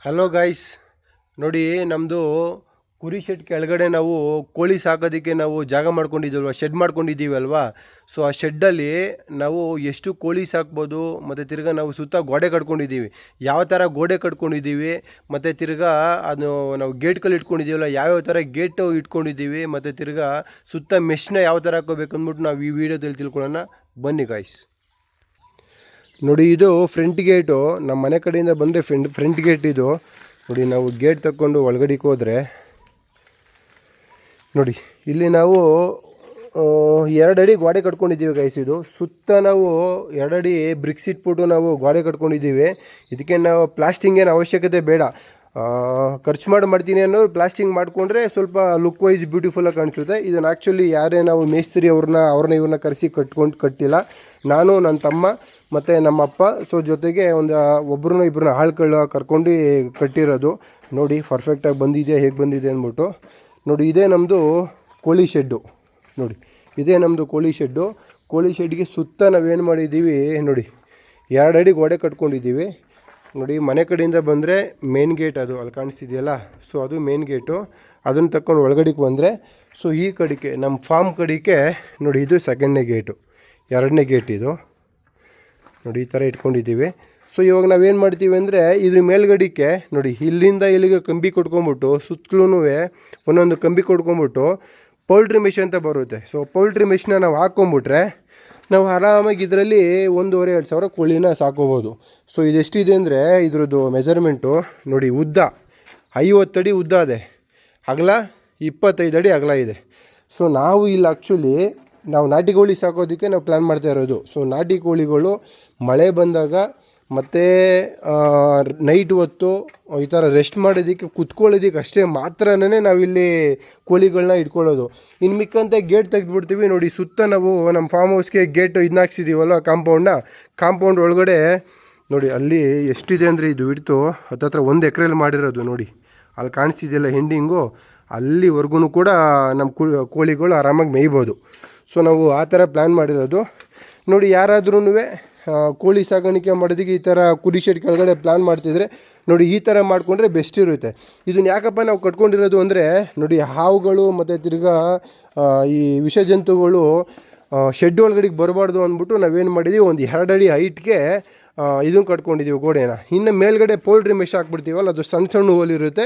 Hello guys, ನೋಡಿ ನಮ್ಮದು ಕುರಿ ಶೆಡ್ ಕೆಳಗಡೆ ನಾವು ಕೋಳಿ ಸಾಕೋದಕ್ಕೆ ನಾವು ಜಾಗ ಮಾಡ್ಕೊಂಡಿದ್ದೀವಲ್ವ, ಶೆಡ್ ಮಾಡ್ಕೊಂಡಿದ್ದೀವಿ ಅಲ್ವಾ. ಸೊ ಆ ಶೆಡ್ಡಲ್ಲಿ ನಾವು ಎಷ್ಟು ಕೋಳಿ ಸಾಕ್ಬೋದು, ಮತ್ತು ತಿರ್ಗಾ ನಾವು ಸುತ್ತ ಗೋಡೆ ಕಟ್ಕೊಂಡಿದ್ದೀವಿ. ಯಾವ ಥರ ಗೋಡೆ ಕಟ್ಕೊಂಡಿದ್ದೀವಿ, ಮತ್ತು ತಿರ್ಗಾ ಅದು ನಾವು ಗೇಟ್ಗಳು ಇಟ್ಕೊಂಡಿದ್ದೀವಲ್ಲ, ಯಾವ್ಯಾವ ಥರ ಗೇಟು ಇಟ್ಕೊಂಡಿದ್ದೀವಿ, ಮತ್ತು ತಿರ್ಗಾ ಸುತ್ತ ಮೆಶ್ನ ಯಾವ ಥರ ಹಾಕೋಬೇಕು ಅಂದ್ಬಿಟ್ಟು ನಾವು ಈ ವಿಡಿಯೋದಲ್ಲಿ ತಿಳ್ಕೊಳ್ಳೋಣ. ಬನ್ನಿ ಗಾಯ್ಸ್. ನೋಡಿ, ಇದು ಫ್ರಂಟ್ ಗೇಟು. ನಮ್ಮ ಮನೆ ಕಡೆಯಿಂದ ಬಂದರೆ ಫ್ರಂಟ್ ಗೇಟ್ ಇದು. ನೋಡಿ, ನಾವು ಗೇಟ್ ತಗೊಂಡು ಒಳಗಡೆಗೆ ಹೋದರೆ ನೋಡಿ, ಇಲ್ಲಿ ನಾವು 2 ಅಡಿ ಗೋಡೆ ಕಟ್ಕೊಂಡಿದ್ದೀವಿ ಗೈಸ್. ಇದು ಸುತ್ತ ನಾವು 2 ಅಡಿ ಬ್ರಿಕ್ಸ್ ಇಟ್ಬಿಟ್ಟು ನಾವು ಗೋಡೆ ಕಟ್ಕೊಂಡಿದ್ದೀವಿ. ಇದಕ್ಕೆ ನಾವು ಪ್ಲಾಸ್ಟಿಂಗ್ ಏನು ಅವಶ್ಯಕತೆ ಬೇಡ. ಖರ್ಚು ಮಾಡ್ತೀನಿ ಅನ್ನೋರು ಪ್ಲಾಸ್ಟಿಂಗ್ ಮಾಡಿಕೊಂಡ್ರೆ ಸ್ವಲ್ಪ ಲುಕ್ ವೈಸ್ ಬ್ಯೂಟಿಫುಲ್ಲಾಗಿ ಕಾಣಿಸುತ್ತೆ. ಇದನ್ನು ಆ್ಯಕ್ಚುಲಿ ಯಾರೇ ನಾವು ಮೇಸ್ತ್ರಿ ಅವ್ರನ್ನ ಇವ್ರನ್ನ ಕರೆಸಿ ಕಟ್ಟಿಲ್ಲ. ನಾನು, ನನ್ನ ತಮ್ಮ ಮತ್ತು ನಮ್ಮ ಅಪ್ಪ, ಸೊ ಜೊತೆಗೆ ಒಬ್ಬರನ್ನ ಇಬ್ಬರನ್ನ ಆಳ್ಗಳು ಕರ್ಕೊಂಡು ಕಟ್ಟಿರೋದು. ನೋಡಿ ಪರ್ಫೆಕ್ಟಾಗಿ ಬಂದಿದೆ, ಹೇಗೆ ಬಂದಿದೆ ಅಂದ್ಬಿಟ್ಟು. ನೋಡಿ, ಇದೇ ನಮ್ಮದು ಕೋಳಿ ಶೆಡ್ಡು. ನೋಡಿ, ಇದೇ ನಮ್ಮದು ಕೋಳಿ ಶೆಡ್ಡು. ಕೋಳಿ ಶೆಡ್ಗೆ ಸುತ್ತ ನಾವೇನು ಮಾಡಿದ್ದೀವಿ ನೋಡಿ, 2 ಅಡಿ ಗೋಡೆ ಕಟ್ಕೊಂಡಿದ್ದೀವಿ. ನೋಡಿ, ಮನೆ ಕಡೆಯಿಂದ ಬಂದರೆ ಮೇನ್ ಗೇಟ್ ಅದು ಅಲ್ಲಿ ಕಾಣಿಸ್ತಿದೆಯಲ್ಲ, ಸೊ ಅದು ಮೇನ್ ಗೇಟು. ಅದನ್ನು ತಕ್ಕೊಂಡು ಒಳಗಡೆಗೆ ಬಂದರೆ, ಸೊ ಈ ಕಡೆಗೆ ನಮ್ಮ ಫಾರ್ಮ್ ಕಡೆಗೆ ನೋಡಿ, ಇದು 2ನೇ ಗೇಟು, 2ನೇ ಗೇಟ್ ಇದು. ನೋಡಿ, ಈ ಥರ ಇಟ್ಕೊಂಡಿದ್ದೀವಿ. ಸೊ ಇವಾಗ ನಾವೇನು ಮಾಡ್ತೀವಿ ಅಂದರೆ, ಇದ್ರ ಮೇಲ್ಗಡೆಗೆ ನೋಡಿ, ಇಲ್ಲಿಂದ ಇಲ್ಲಿಗೆ ಕಂಬಿ ಕೊಟ್ಕೊಂಬಿಟ್ಟು ಸುತ್ತಲೂ ಒಂದೊಂದು ಕಂಬಿ ಕೊಟ್ಕೊಂಬಿಟ್ಟು ಪೌಲ್ಟ್ರಿ ಮೆಶ್ ಅಂತ ಬರುತ್ತೆ. ಸೊ ಪೌಲ್ಟ್ರಿ ಮೆಶ್ನ ನಾವು ಹಾಕ್ಕೊಂಬಿಟ್ರೆ ನಾವು ಆರಾಮಾಗಿ ಇದರಲ್ಲಿ 1,500-2 ಸಾವಿರ ಕೋಳಿನ ಸಾಕೋಬೋದು. ಸೊ ಇದೆಷ್ಟಿದೆ ಅಂದರೆ, ಇದ್ರದ್ದು ಮೆಜರ್ಮೆಂಟು ನೋಡಿ, ಉದ್ದ 50 ಅಡಿ ಉದ್ದ ಇದೆ, ಅಗಲ 25 ಅಡಿ ಅಗಲ ಇದೆ. ಸೊ ನಾವು ಇಲ್ಲಿ ಆ್ಯಕ್ಚುಲಿ ನಾವು ನಾಟಿ ಕೋಳಿ ಸಾಕೋದಕ್ಕೆ ನಾವು ಪ್ಲ್ಯಾನ್ ಮಾಡ್ತಾ ಇರೋದು. ಸೊ ನಾಟಿ ಕೋಳಿಗಳು ಮಳೆ ಬಂದಾಗ ಮತ್ತು ನೈಟ್ ಹೊತ್ತು ಈ ಥರ ರೆಸ್ಟ್ ಮಾಡೋದಕ್ಕೆ ಕುತ್ಕೊಳ್ಳೋದಕ್ಕೆ ಅಷ್ಟೇ ಮಾತ್ರನೇ ನಾವಿಲ್ಲಿ ಕೋಳಿಗಳನ್ನ ಇಟ್ಕೊಳ್ಳೋದು. ಇನ್ನು ಮಿಕ್ಕಂತೆ ಗೇಟ್ ತೆಗೆದುಬಿಡ್ತೀವಿ. ನೋಡಿ, ಸುತ್ತ ನಾವು ನಮ್ಮ ಫಾರ್ಮ್ ಹೌಸ್ಗೆ ಗೇಟ್ ಇದನ್ನ ಹಾಕ್ಸಿದ್ದೀವಲ್ಲ, ಕಾಂಪೌಂಡ್ ಒಳಗಡೆ ನೋಡಿ, ಅಲ್ಲಿ ಎಷ್ಟಿದೆ ಅಂದರೆ ಇದು ಹಿಡ್ತು ಹತ್ತತ್ರ 1 ಎಕರೆಯಲ್ಲಿ ಮಾಡಿರೋದು. ನೋಡಿ, ಅಲ್ಲಿ ಕಾಣಿಸ್ತಿದೆಯಲ್ಲ ಹೆಂಡಿಂಗು, ಅಲ್ಲಿವರೆಗೂ ಕೂಡ ನಮ್ಮ ಕೋಳಿಗಳು ಆರಾಮಾಗಿ ಮೇಯ್ಬೋದು. ಸೊ ನಾವು ಆ ಥರ ಪ್ಲ್ಯಾನ್ ಮಾಡಿರೋದು. ನೋಡಿ, ಯಾರಾದ್ರೂ ಕೋಳಿ ಸಾಗಾಣಿಕೆ ಮಾಡೋದಕ್ಕೆ ಈ ಥರ ಕುರಿ ಶೆಡ್ ಕೆಳಗಡೆ ಪ್ಲ್ಯಾನ್ ಮಾಡ್ತಿದ್ರೆ ನೋಡಿ, ಈ ಥರ ಮಾಡಿಕೊಂಡ್ರೆ ಬೆಸ್ಟ್ ಇರುತ್ತೆ. ಇದನ್ನು ಯಾಕಪ್ಪ ನಾವು ಕಟ್ಕೊಂಡಿರೋದು ಅಂದರೆ, ನೋಡಿ, ಹಾವುಗಳು ಮತ್ತು ತಿರ್ಗಾ ಈ ವಿಷಜಂತುಗಳು ಶೆಡ್ ಒಳಗಡೆಗೆ ಬರಬಾರ್ದು ಅಂದ್ಬಿಟ್ಟು ನಾವೇನು ಮಾಡಿದ್ದೀವಿ, ಒಂದು 2 ಅಡಿ ಹೈಟ್ಗೆ ಇದನ್ನು ಕಟ್ಕೊಂಡಿದ್ದೀವಿ ಗೋಡೆನ. ಇನ್ನು ಮೇಲ್ಗಡೆ ಪೌಲ್ಟ್ರಿ ಮೆಶ್ ಹಾಕ್ಬಿಡ್ತೀವಲ್ಲ, ಅದು ಸಣ್ಣ ಹೋಲಿರುತ್ತೆ,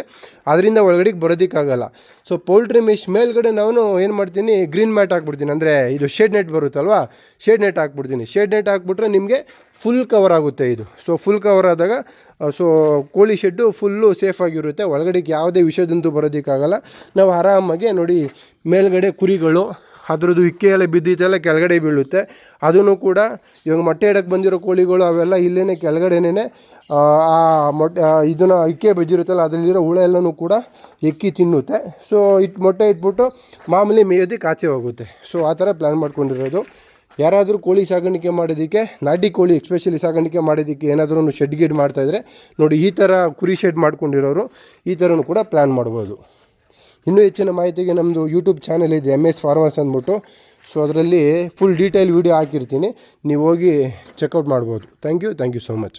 ಅದರಿಂದ ಒಳಗಡೆಗೆ ಬರೋದಕ್ಕಾಗಲ್ಲ. ಸೊ ಪೌಲ್ಟ್ರಿ ಮೆಶ್ ಮೇಲ್ಗಡೆ ನಾನು ಏನು ಮಾಡ್ತೀನಿ, ಗ್ರೀನ್ ಮ್ಯಾಟ್ ಹಾಕ್ಬಿಡ್ತೀನಿ. ಅಂದರೆ ಇದು ಶೇಡ್ ನೆಟ್ ಬರುತ್ತಲ್ವ, ಶೇಡ್ ನೆಟ್ ಹಾಕ್ಬಿಡ್ತೀನಿ. ಶೇಡ್ ನೆಟ್ ಹಾಕ್ಬಿಟ್ರೆ ನಿಮಗೆ ಫುಲ್ ಕವರ್ ಆಗುತ್ತೆ ಇದು. ಸೊ ಫುಲ್ ಕವರ್ ಆದಾಗ ಸೊ ಕೋಳಿ ಶೆಡ್ಡು ಫುಲ್ಲು ಸೇಫಾಗಿರುತ್ತೆ, ಒಳಗಡೆಗೆ ಯಾವುದೇ ವಿಷಜಂತು ಬರೋದಕ್ಕಾಗಲ್ಲ. ನಾವು ಆರಾಮಾಗೆ ನೋಡಿ, ಮೇಲ್ಗಡೆ ಕುರಿಗಳು ಅದ್ರದ್ದು ಇಕ್ಕೆ ಎಲ್ಲ ಬಿದ್ದಿದ್ದೆಲ್ಲ ಕೆಳಗಡೆ ಬೀಳುತ್ತೆ. ಅದೂ ಕೂಡ ಇವಾಗ ಮೊಟ್ಟೆ ಇಡಕ್ಕೆ ಬಂದಿರೋ ಕೋಳಿಗಳು ಅವೆಲ್ಲ ಇಲ್ಲೇ ಕೆಳಗಡೆನೇ ಇದನ್ನು ಇಕ್ಕೆ ಬಿದ್ದಿರುತ್ತಲ್ಲ, ಅದರಲ್ಲಿರೋ ಹುಳ ಎಲ್ಲನೂ ಕೂಡ ಎಕ್ಕಿ ತಿನ್ನುತ್ತೆ. ಸೊ ಮೊಟ್ಟೆ ಇಟ್ಬಿಟ್ಟು ಮಾಮೂಲಿ ಮೇಯೋದಕ್ಕೆ ಆಚೆ ಹೋಗುತ್ತೆ. ಸೊ ಆ ಥರ ಪ್ಲ್ಯಾನ್ ಮಾಡ್ಕೊಂಡಿರೋದು. ಯಾರಾದರೂ ಕೋಳಿ ಸಾಗಾಣಿಕೆ ಮಾಡೋದಕ್ಕೆ, ನಾಟಿ ಕೋಳಿ ಎಕ್ಸ್ಪೆಷಲಿ ಸಾಗಾಣಿಕೆ ಮಾಡೋದಕ್ಕೆ ಏನಾದರೂ ಶೆಡ್ ಗಿಡ್ ಮಾಡ್ತಾಯಿದ್ರೆ ನೋಡಿ, ಈ ಥರ ಕುರಿ ಶೆಡ್ ಮಾಡ್ಕೊಂಡಿರೋರು ಈ ಥರನೂ ಕೂಡ ಪ್ಲ್ಯಾನ್ ಮಾಡ್ಬೋದು. ಇನ್ನೂ ಹೆಚ್ಚಿನ ಮಾಹಿತಿಗೆ ನಮ್ಮದು ಯೂಟ್ಯೂಬ್ ಚಾನಲ್ ಇದೆ, MS ಫಾರ್ಮರ್ಸ್ ಅಂದ್ಬಿಟ್ಟು. ಸೊ ಅದರಲ್ಲಿ ಫುಲ್ ಡೀಟೇಲ್ ವೀಡಿಯೋ ಹಾಕಿರ್ತೀನಿ, ನೀವು ಹೋಗಿ ಚೆಕ್ಔಟ್ ಮಾಡ್ಬೋದು. Thank you so much.